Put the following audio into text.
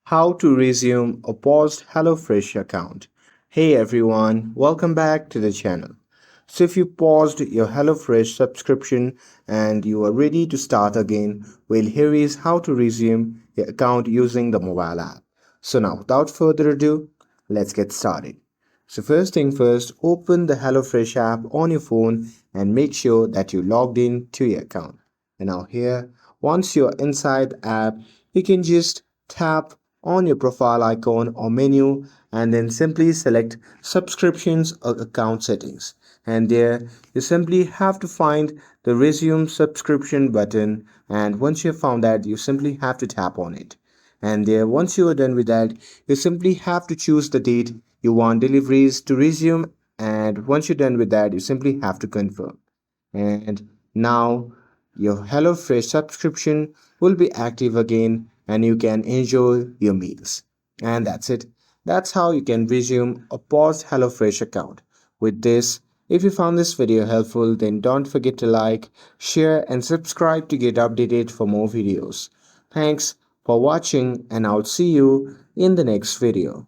How to resume a paused HelloFresh account. Hey everyone, welcome back to the channel. So if you paused your HelloFresh subscription and you are ready to start again, well here is how to resume your account using the mobile app. So now without further ado, let's get started. So first thing first, open the HelloFresh app on your phone and make sure that you logged in to your account. And now here, once you're inside the app, you can just tap on your profile icon or menu and then simply select subscriptions or account settings. And there you simply have to find the resume subscription button, and once you have found that, you simply have to tap on it. And there, once you are done with that, you simply have to choose the date you want deliveries to resume, and once you're done with that, you simply have to confirm. And now your HelloFresh subscription will be active again and you can enjoy your meals. And that's it. That's how you can resume a paused HelloFresh account. With this, if you found this video helpful, then don't forget to like, share, and subscribe to get updated for more videos. Thanks for watching, and I'll see you in the next video.